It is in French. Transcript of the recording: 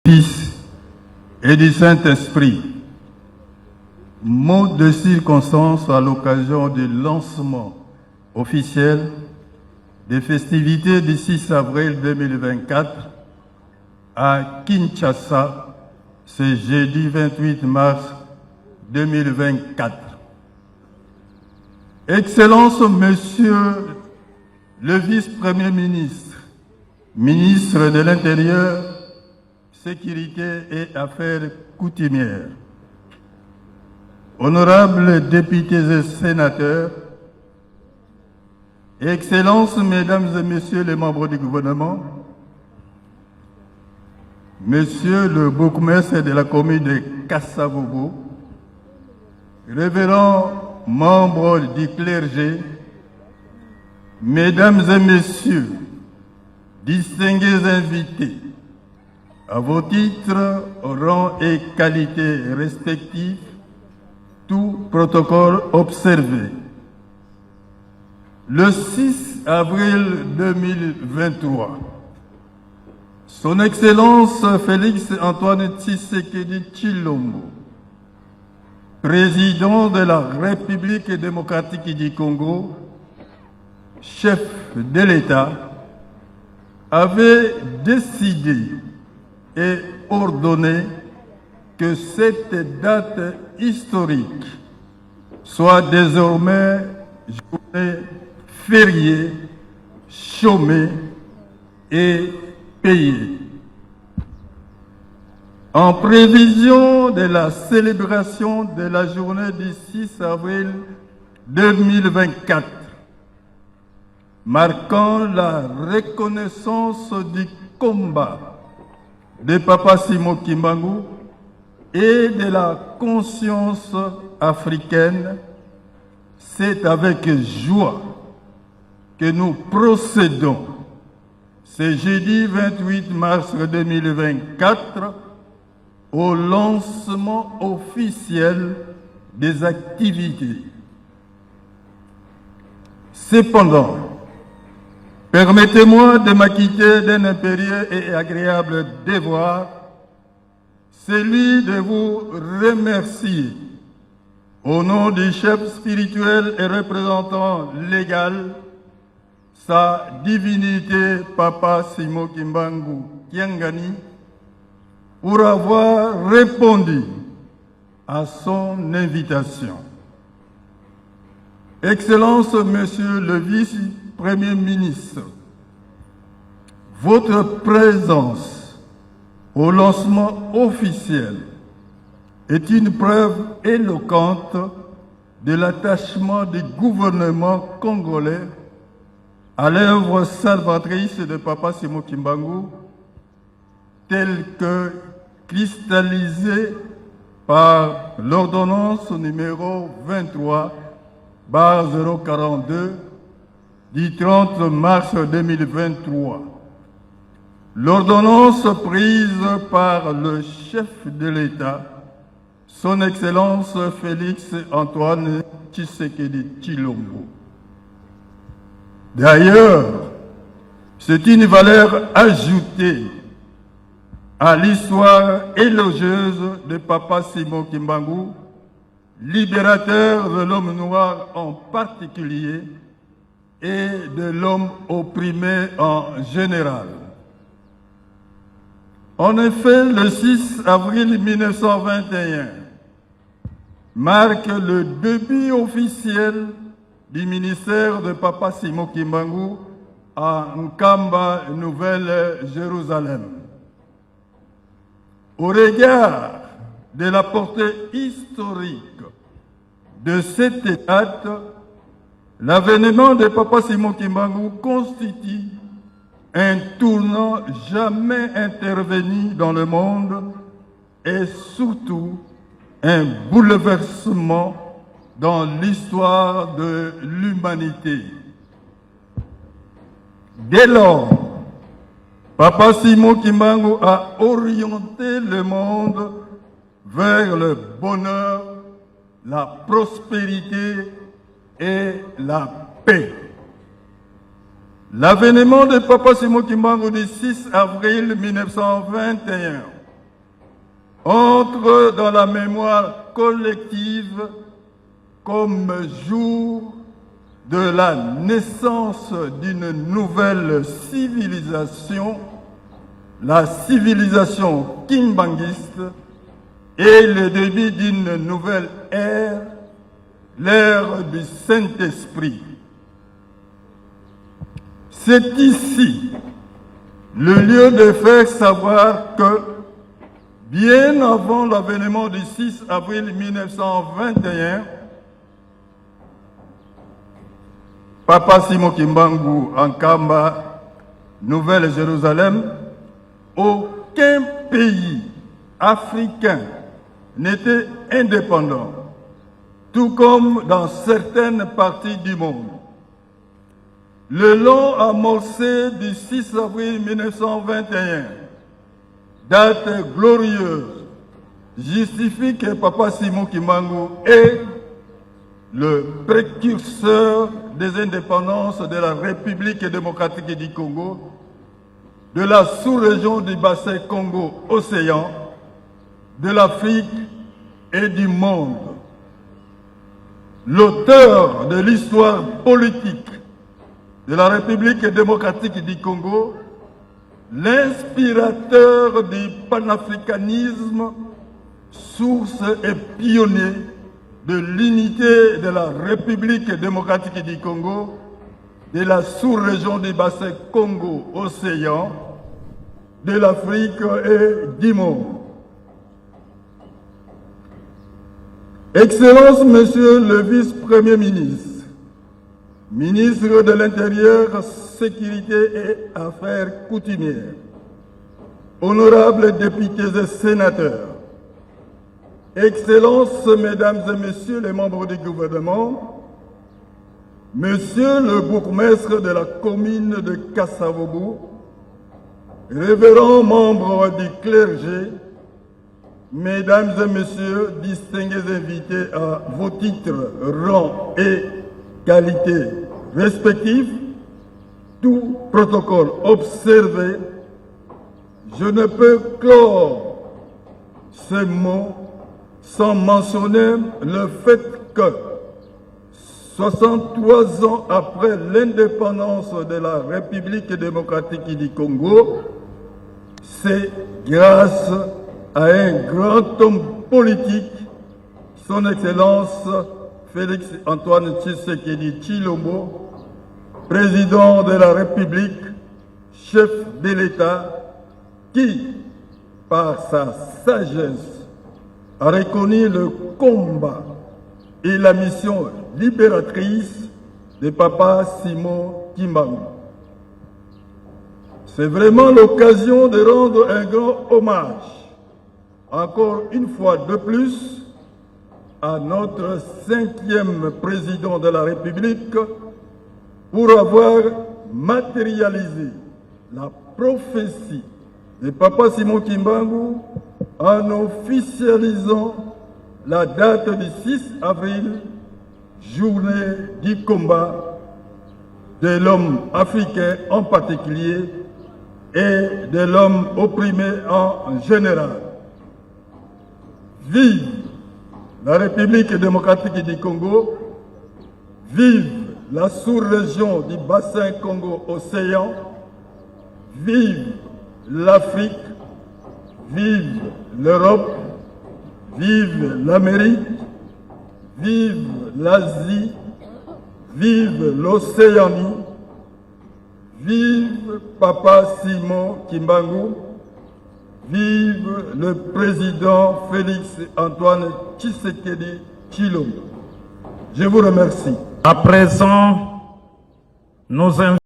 Fils et du Saint-Esprit. Mot de circonstance à l'occasion du lancement officiel des festivités du 6 avril 2024 à Kinshasa, ce jeudi 28 mars 2024. Excellences, Monsieur le Vice-Premier ministre, ministre de l'Intérieur, Sécurité et Affaires coutumières, honorables députés et sénateurs, Excellences, Mesdames et Messieurs les membres du gouvernement, Monsieur le bourgmestre de la commune de Kassavogo, révérends membres du clergé, Mesdames et Messieurs, distingués invités, à vos titres, rangs et qualités respectifs, tout protocole observé. Le 6 avril 2023, Son Excellence Félix Antoine Tshisekedi Tshilombo, président de la République démocratique du Congo, chef de l'État, avait décidé et ordonné que cette date historique soit désormais journée fériée, chômée et payée. En prévision de la célébration de la journée du 6 avril 2024, marquant la reconnaissance du combat de Papa Simon Kimbangu et de la conscience africaine, c'est avec joie que nous procédons ce jeudi 28 mars 2024 au lancement officiel des activités. Cependant, permettez-moi de m'acquitter d'un impérieux et agréable devoir, celui de vous remercier au nom du chef spirituel et représentant légal, sa divinité Papa Simon Kimbangu Kiangani, pour avoir répondu à son invitation. Excellence, Monsieur le Vice-Premier ministre, votre présence au lancement officiel est une preuve éloquente de l'attachement du gouvernement congolais à l'œuvre salvatrice de Papa Simon Kimbangu, telle que cristallisée par l'ordonnance numéro 23/042 du 30 mars 2023. L'ordonnance prise par le chef de l'État, Son Excellence Félix Antoine Tshisekedi Tshilombo. D'ailleurs, c'est une valeur ajoutée à l'histoire élogieuse de Papa Simon Kimbangu, libérateur de l'homme noir en particulier et de l'homme opprimé en général. En effet, le 6 avril 1921 marque le début officiel du ministère de Papa Simon Kimbangu à Nkamba, Nouvelle-Jérusalem. Au regard de la portée historique de cette date, l'avènement de Papa Simon Kimbangu constitue un tournant jamais intervenu dans le monde et surtout un bouleversement dans l'histoire de l'humanité. Dès lors, Papa Simon Kimbangu a orienté le monde vers le bonheur, la prospérité et la paix. L'avènement de Papa Simon Kimbangu du 6 avril 1921 entre dans la mémoire collective comme jour de la naissance d'une nouvelle civilisation, la civilisation kimbanguiste, et le début d'une nouvelle ère, l'ère du Saint-Esprit. C'est ici le lieu de faire savoir que, bien avant l'avènement du 6 avril 1921, Papa Simon Kimbangu en Kamba, Nouvelle-Jérusalem, aucun pays africain n'était indépendant, tout comme dans certaines parties du monde. Le long amorcé du 6 avril 1921, date glorieuse, justifie que Papa Simon Kimbangu est le précurseur des indépendances de la République démocratique du Congo, de la sous-région du bassin Congo-Océan, de l'Afrique et du monde. L'auteur de l'histoire politique de la République démocratique du Congo, l'inspirateur du panafricanisme, source et pionnier de l'unité de la République démocratique du Congo, de la sous-région du bassin Congo-Océan, de l'Afrique et du monde. Excellences, Monsieur le Vice-Premier ministre, ministre de l'Intérieur, Sécurité et Affaires coutumières, honorables députés et sénateurs, Excellences, Mesdames et Messieurs les membres du gouvernement, Monsieur le bourgmestre de la commune de Kassavobu, révérends membres du clergé, Mesdames et Messieurs, distingués invités à vos titres, rangs et qualités respectifs, tout protocole observé, je ne peux clore ces mots sans mentionner le fait que 63 ans après l'indépendance de la République démocratique du Congo, c'est grâce à un grand homme politique, son Excellence Félix Antoine Tshisekedi Tshilombo, président de la République, chef de l'État, qui, par sa sagesse, a reconnu le combat et la mission libératrice de Papa Simon Kimbangu. C'est vraiment l'occasion de rendre un grand hommage, encore une fois de plus, à notre 5e président de la République pour avoir matérialisé la prophétie de Papa Simon Kimbangu en officialisant la date du 6 avril, journée du combat de l'homme africain en particulier et de l'homme opprimé en général. Vive la République démocratique du Congo, vive la sous-région du bassin Congo-Océan, vive l'Afrique, vive l'Europe, vive l'Amérique, vive l'Asie, vive l'Océanie, vive Papa Simon Kimbangu, vive le président Félix Antoine Tshisekedi Tshilombo. Je vous remercie. À présent, nous invitons